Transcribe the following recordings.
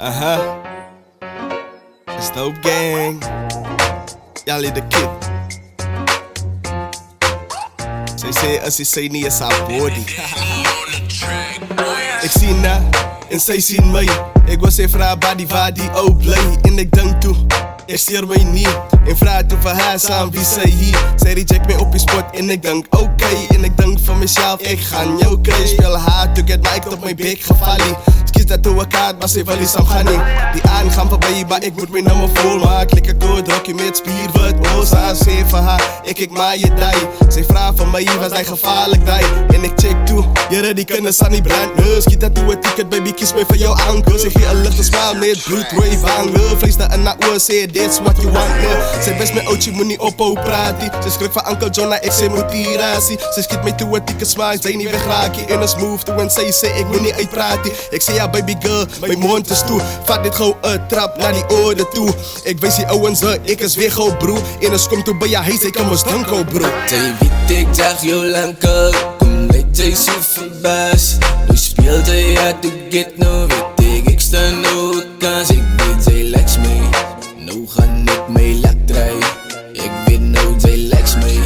It's Dope Gang. Jali the Kid. Zij zei als je zei niet is haar body. Ik zie haar en zij zien mij. Ik was even haar body waar die ook blij. En ik denk toe, ik stier mij niet. En vraag toe van haar aan wie zij hier. Zij reject mij op je spot en ik denk oké. En ik denk van mezelf, ik ga jou krijgen. Speel haar to get Mike op mijn bek gevallen. Kies dat door elkaar, maar ze verlies aan gaan niet. Die aangaan voorbij, maar ik moet mijn nummer vol maken. Klik ik door, druk je met spierwoord. Oza, zeg van haar, ik maai je die. Zij vraagt van mij, was hij gevaarlijk die. En ik check toe, jere die kunnen staan niet branden. Schiet dat toe, een ticket baby, kies mij van jouw ankel. Zeg je een luchte smaal met bloed, rooi vangen. Vlees naar een oor, say that's what you want. Zij best met oudje, moet niet ophouden praten. Ze schrik van Uncle John, ik zei motivatie. Ze schiet mij toe, een ticket smaak, zij niet wegraken. In een smooth toe en zij zei, ik moet niet uitpraten. Ik zei ja baby girl, mijn mond is toe. Vat dit gewoon een trap naar die oren toe. Ik wees die owens, ik is weer gewoon broer. In een skom toe bij je heet, ik kan me stanko bro. Zij weet ik zag jou lang al. Kom met zij zo verbaasd. Nu speelt hij uit de get, nou weet ik sta nooit kans. Ik weet zij likes me. Nou ga ik mee lak draai. Ik weet nou zij likes me.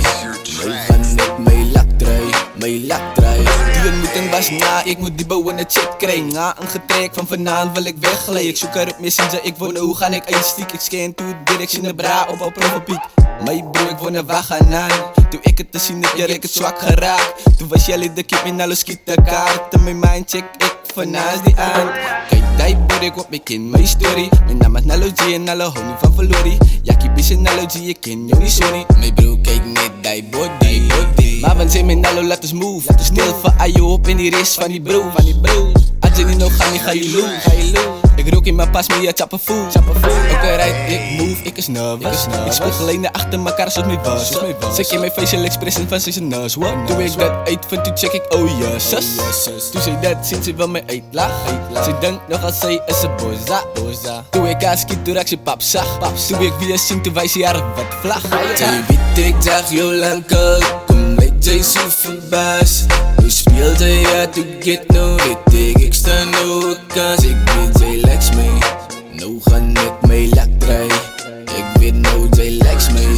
Nou ga ik mee lak draai. Mee lak draai. Die ontmoeting was na, ik moet die bouw in de chat krijgen. Na een getrek van vanavond wil ik wegglijden. Ik zoek haar op messenger, ik woon hoe ga ik uitstiek. Ik scan toe direct in de bra op profipiek. Mijn bro, ik woon een wagenaan. Toen ik het te zien heb, ik het zwak geraakt. Toen was jullie de kip in alle skietenkaarten. Mijn mind check ik vanavond die aan. Kijk die boer, ik op, ik ken mijn story. Mijn naam is Nalogy en alle homie van Valori. Jackie bitch en Nalogy, ik ken jou niet sorry. Mijn bro, kijk net die body. Maar want zijn mijn Nalo, laat ons move. Stil van Ayo op in die race van die bro. Als je niet nog gaat, ga je lose. Ik rook in mijn pas, maar je chappen food. Oké, right, ik move, ik is nervous. Ik speel gelijk achter mekaar zoals mijn was. Zeg je mijn facial expression van zijn neus. Doe ik dat uitvind, toen check ik, oh yes. Toen zei dat sinds ze wel mij uitlacht. Ze denkt nog als zij is een boza. Toen ik haar skiet, toen raak ze pap zag. Toen ik weer zing, toen wijs je haar wat vlag. Zij weet ik zag jou lang al. Kom met zij zo verbaasd. Nu speelt hij uit de get, nou weet ik sta nooit kans. Ik weet zij likes me. Nou ga ik mee lak draai. Ik weet nou zij likes me.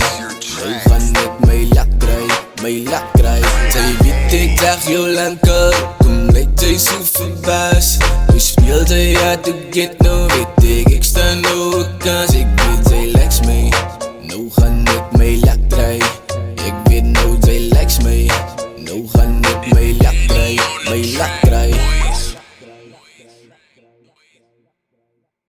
Nou ga ik mee lak draai. Zij weet ik zag jou lang al. Kom met zij zo verbaasd. Nu speelt hij uit de get, nou weet ik sta nooit kans.